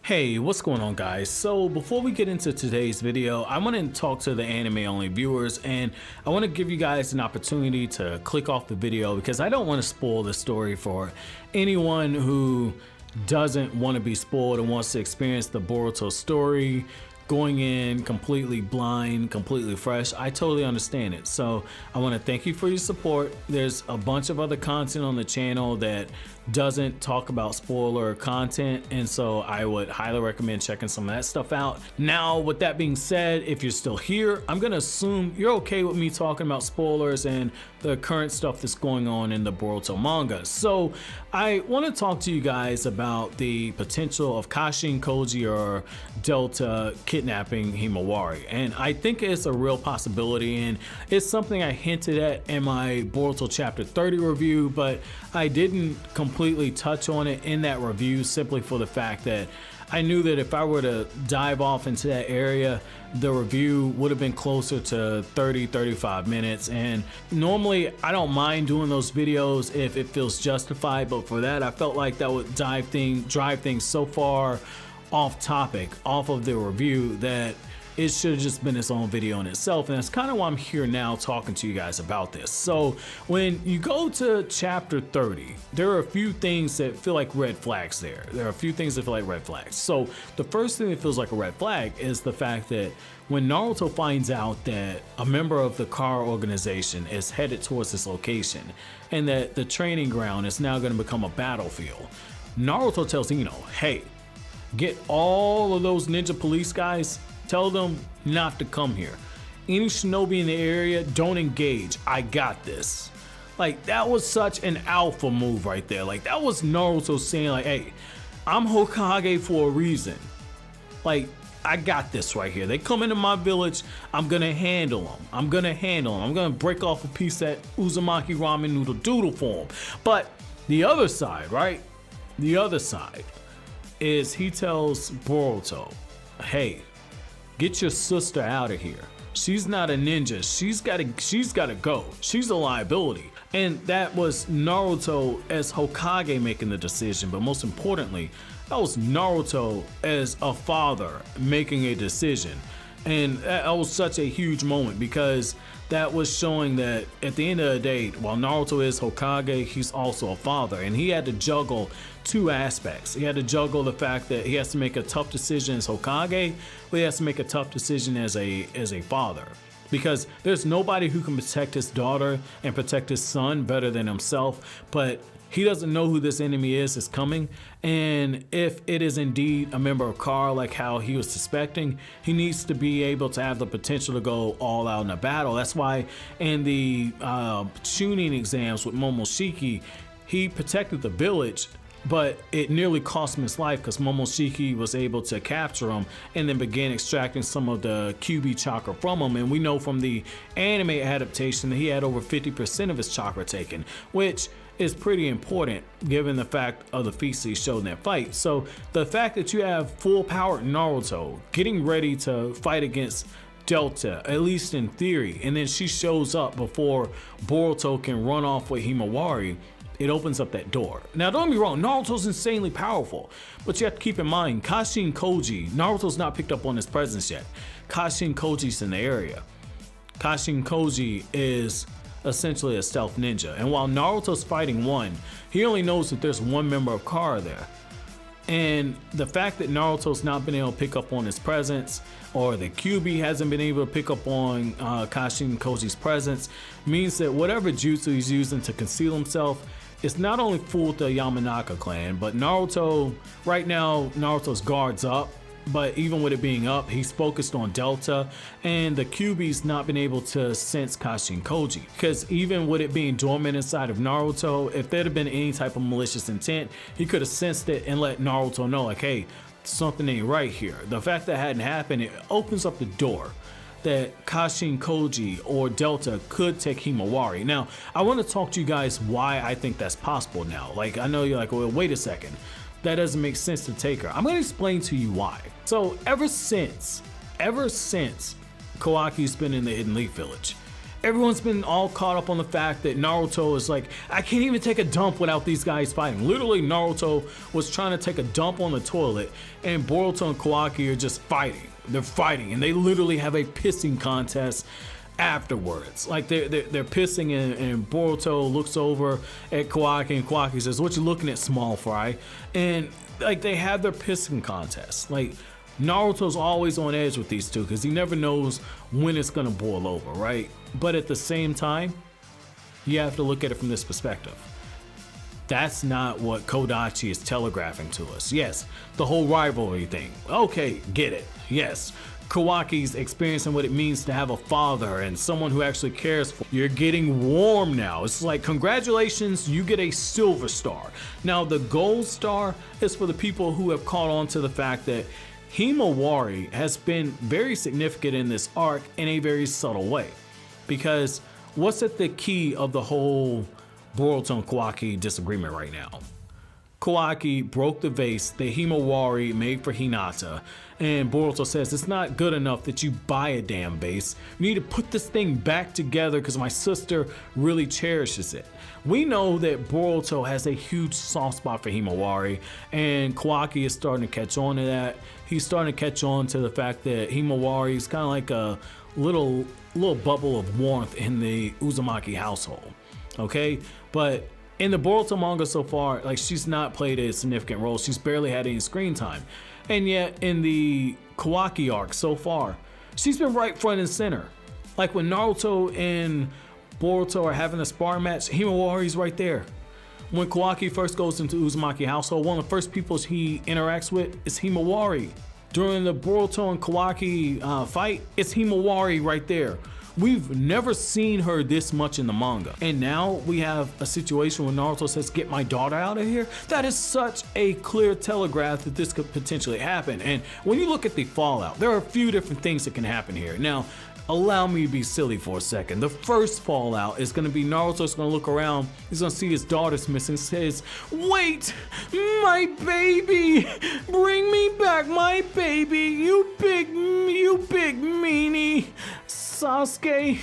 Hey, what's going on guys? So before we get into today's video, I want to talk to the anime only viewers and I want to give you guys an opportunity to click off the video because I don't want to spoil the story for anyone who doesn't want to be spoiled and wants to experience the Boruto story going in completely blind, completely fresh. I totally understand it. So I want to thank you for your support. There's a bunch of other content on the channel that doesn't talk about spoiler content, and so I would highly recommend checking some of that stuff out. Now, with that being said, if you're still here, I'm gonna assume you're okay with me talking about spoilers and the current stuff that's going on in the Boruto manga. So I want to talk to you guys about the potential of Kashin Koji or Delta kidnapping Himawari, and I think it's a real possibility, and it's something I hinted at in my Boruto chapter 30 review, but I didn't completely touch on it in that review simply for the fact that I knew that if I were to dive off into that area, the review would have been closer to 30-35 minutes, and normally I don't mind doing those videos if it feels justified, but for that I felt like that would drive things so far off topic, off of the review, that it should have just been its own video in itself, and that's kind of why I'm here now talking to you guys about this. So when you go to chapter 30, there are a few things that feel like red flags there. There are a few things that feel like red flags. So the first thing that feels like a red flag is the fact that when Naruto finds out that a member of the car organization is headed towards this location and that the training ground is now going to become a battlefield, Naruto tells Ino, hey, get all of those ninja police guys, tell them not to come here. Any shinobi in the area, don't engage. I got this. Like, that was such an alpha move right there. Like, that was Naruto saying like, hey, I'm Hokage for a reason. Like, I got this right here. They come into my village, I'm gonna handle them. I'm gonna break off a piece of that Uzumaki ramen noodle doodle for them. But the other side, right? The other side is he tells Boruto, hey, get your sister out of here. She's not a ninja. She's gotta go. She's a liability. And that was Naruto as Hokage making the decision, but most importantly, that was Naruto as a father making a decision. And that was such a huge moment because that was showing that at the end of the day, while Naruto is Hokage, he's also a father, and he had to juggle two aspects. He had to juggle the fact that he has to make a tough decision as Hokage, but he has to make a tough decision as a father. Because there's nobody who can protect his daughter and protect his son better than himself, but he doesn't know who this enemy is coming, and if it is indeed a member of Car like how he was suspecting, he needs to be able to have the potential to go all out in a battle. That's why in the tuning exams with Momoshiki, he protected the village, but it nearly cost him his life because Momoshiki was able to capture him and then began extracting some of the QB chakra from him. And we know from the anime adaptation that he had over 50% of his chakra taken, which is pretty important given the fact of the feats he showed in that fight. So the fact that you have full power Naruto getting ready to fight against Delta, at least in theory, and then she shows up before Boruto can run off with Himawari, it opens up that door. Now don't get me wrong, Naruto's insanely powerful, but you have to keep in mind, Kashin Koji, Naruto's not picked up on his presence yet. Kashin Koji's in the area. Kashin Koji is essentially a stealth ninja, and while Naruto's fighting one, he only knows that there's one member of Kara there. And the fact that Naruto's not been able to pick up on his presence, or the QB hasn't been able to pick up on Kashin Koji's presence, means that whatever jutsu he's using to conceal himself, it's not only fooled the Yamanaka clan, but Naruto, right now, Naruto's guard's up, but even with it being up, he's focused on Delta, and the QB's not been able to sense Kashin Koji. Because even with it being dormant inside of Naruto, if there'd have been any type of malicious intent, he could have sensed it and let Naruto know, like, hey, something ain't right here. The fact that hadn't happened, it opens up the door that Kashin Koji or Delta could take Himawari. Now, I want to talk to you guys why I think that's possible now. Like, I know you're like, well, wait a second. That doesn't make sense to take her. I'm going to explain to you why. So ever since Kawaki's been in the Hidden Leaf Village, Everyone's been all caught up on the fact that Naruto is like, I can't even take a dump without these guys fighting. Literally, Naruto was trying to take a dump on the toilet, and Boruto and Kawaki are just fighting. They're fighting, and they literally have a pissing contest afterwards. Like they're pissing, and Boruto looks over at Kawaki, and Kawaki says, "What you looking at, small fry?" And like they have their pissing contest. Like Naruto's always on edge with these two because he never knows when it's gonna boil over, right? But at the same time, you have to look at it from this perspective. That's not what Kodachi is telegraphing to us. Yes, the whole rivalry thing. Okay, get it. Yes, Kawaki's experiencing what it means to have a father and someone who actually cares for you. You're getting warm now. It's like, congratulations, you get a silver star. Now, the gold star is for the people who have caught on to the fact that Himawari has been very significant in this arc in a very subtle way. Because what's at the key of the whole Boruto and Kawaki disagreement right now? Kawaki broke the vase that Himawari made for Hinata, and Boruto says it's not good enough that you buy a damn vase. You need to put this thing back together because my sister really cherishes it. We know that Boruto has a huge soft spot for Himawari, and Kawaki is starting to catch on to that. He's starting to catch on to the fact that Himawari is kind of like a little bubble of warmth in the Uzumaki household, okay? But in the Boruto manga so far, like, she's not played a significant role. She's barely had any screen time. And yet in the Kawaki arc so far, she's been right front and center. Like when Naruto and Boruto are having a sparring match, Himawari's right there. When Kawaki first goes into Uzumaki household, one of the first people he interacts with is Himawari. During the Boruto and Kawaki fight, it's Himawari right there. We've never seen her this much in the manga. And now we have a situation where Naruto says, get my daughter out of here. That is such a clear telegraph that this could potentially happen. And when you look at the fallout, there are a few different things that can happen here. Now, allow me to be silly for a second. The first fallout is going to be Naruto's going to look around. He's going to see his daughter's missing. Says, wait, my baby, bring me back my baby, you big meanie. Sasuke,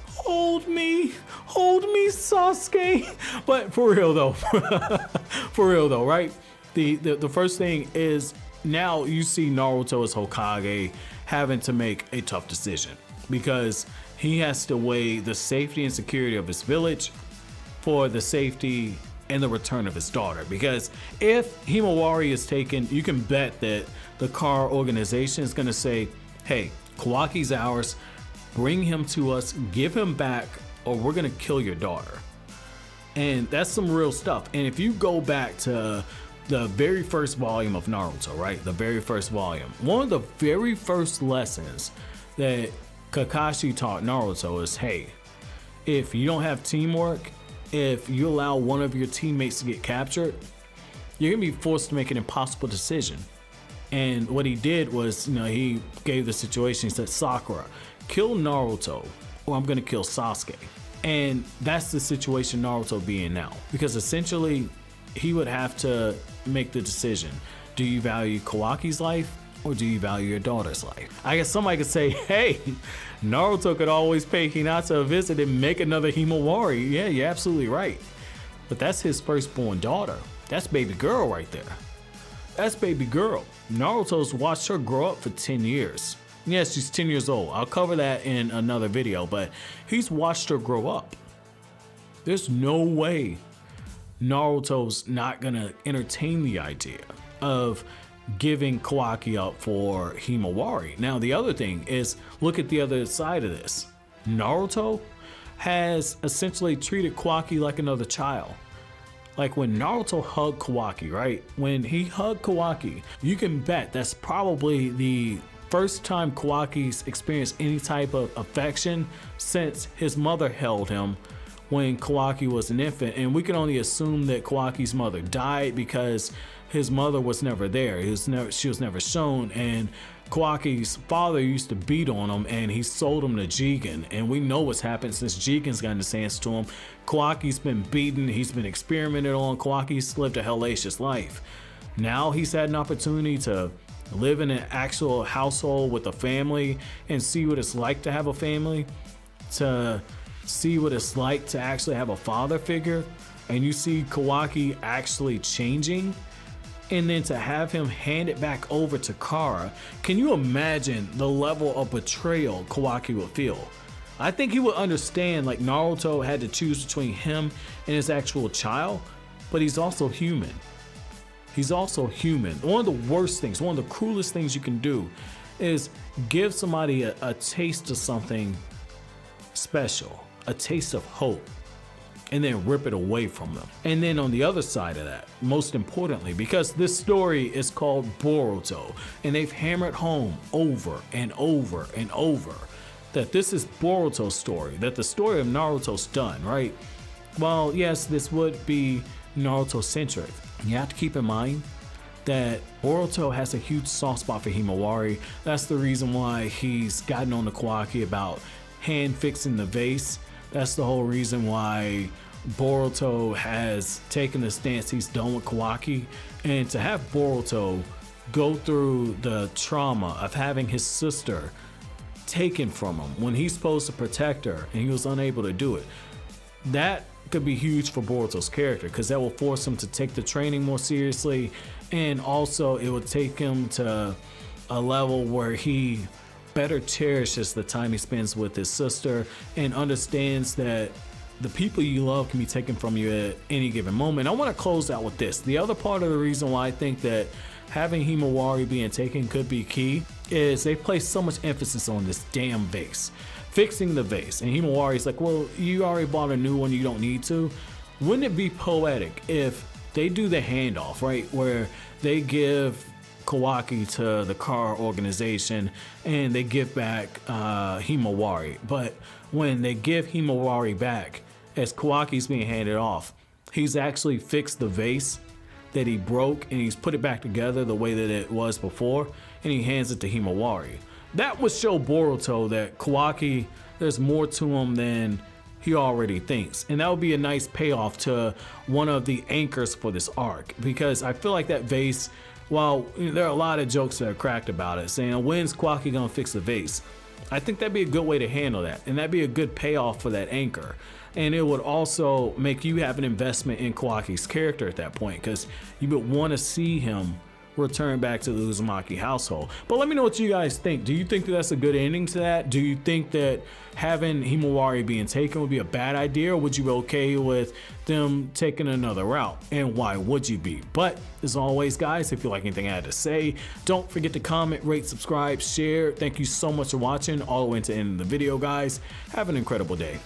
hold me, Sasuke. But for real though, right? The first thing is, now you see Naruto as Hokage having to make a tough decision, because he has to weigh the safety and security of his village for the safety and the return of his daughter. Because if Himawari is taken, you can bet that the Car organization is going to say, hey, Kawaki's ours, bring him to us, give him back, or we're going to kill your daughter. And that's some real stuff. And if you go back to the very first volume of Naruto, right? The very first volume. One of the very first lessons that Kakashi taught Naruto is, hey, if you don't have teamwork, if you allow one of your teammates to get captured, you're gonna be forced to make an impossible decision. And what he did was, he gave the situation, he said, Sakura, kill Naruto or I'm gonna kill Sasuke. And that's the situation Naruto be in now, because essentially he would have to make the decision. Do you value Kawaki's life or do you value your daughter's life? I guess somebody could say, hey, Naruto could always pay Hinata a visit and make another Himawari. Yeah, you're absolutely right. But that's his firstborn daughter. That's baby girl right there. That's baby girl. Naruto's watched her grow up for 10 years. Yes, she's 10 years old. I'll cover that in another video, but he's watched her grow up. There's no way Naruto's not gonna entertain the idea of giving Kawaki up for Himawari. Now, the other thing is, look at the other side of this. Naruto has essentially treated Kawaki like another child. Like when Naruto hugged Kawaki, right? When he hugged Kawaki, you can bet that's probably the first time Kawaki's experienced any type of affection since his mother held him when Kawaki was an infant. And we can only assume that Kawaki's mother died because his mother was never there. She was never shown, and Kawaki's father used to beat on him, and he sold him to Jigen. And we know what's happened since Jigen's gotten his hands to him. Kawaki's been beaten, he's been experimented on, Kawaki's lived a hellacious life. Now he's had an opportunity to live in an actual household with a family and see what it's like to have a family. to see what it's like to actually have a father figure, and you see Kawaki actually changing, and then to have him hand it back over to Kara, can you imagine the level of betrayal Kawaki would feel? I think he would understand, like, Naruto had to choose between him and his actual child, but he's also human. He's also human. One of the worst things, one of the cruelest things you can do is give somebody a taste of something special, a taste of hope, and then rip it away from them. And then on the other side of that, most importantly, because this story is called Boruto, and they've hammered home over and over and over that this is Boruto's story, that the story of Naruto's done, right? Well, yes, this would be Naruto-centric. You have to keep in mind that Boruto has a huge soft spot for Himawari. That's the reason why he's gotten on to Kawaki about hand fixing the vase. That's the whole reason why Boruto has taken the stance he's done with Kawaki. And to have Boruto go through the trauma of having his sister taken from him when he's supposed to protect her and he was unable to do it, that could be huge for Boruto's character, because that will force him to take the training more seriously, and also it would take him to a level where he better cherishes the time he spends with his sister and understands that the people you love can be taken from you at any given moment. I want to close out with this. The other part of the reason why I think that having Himawari being taken could be key is they place so much emphasis on this damn vase, fixing the vase. And Himawari's like, well, you already bought a new one, you don't need to. Wouldn't it be poetic if they do the handoff, right? Where they give Kawaki to the Kara organization and they give back Himawari. But when they give Himawari back, as Kawaki's being handed off, he's actually fixed the vase that he broke and he's put it back together the way that it was before, and he hands it to Himawari. That would show Boruto that Kawaki, there's more to him than he already thinks. And that would be a nice payoff to one of the anchors for this arc, because I feel like that vase, while there are a lot of jokes that are cracked about it, saying, when's Kawaki gonna fix the vase? I think that'd be a good way to handle that, and that'd be a good payoff for that anchor. And it would also make you have an investment in Kawaki's character at that point, because you would want to see him return back to the Uzumaki household. But let me know what you guys think. Do you think that that's a good ending to that? Do you think that having Himawari being taken would be a bad idea, or would you be okay with them taking another route? And why would you be? But as always, guys, if you like anything I had to say, don't forget to comment, rate, subscribe, share. Thank you so much for watching all the way to the end of the video, guys. Have an incredible day.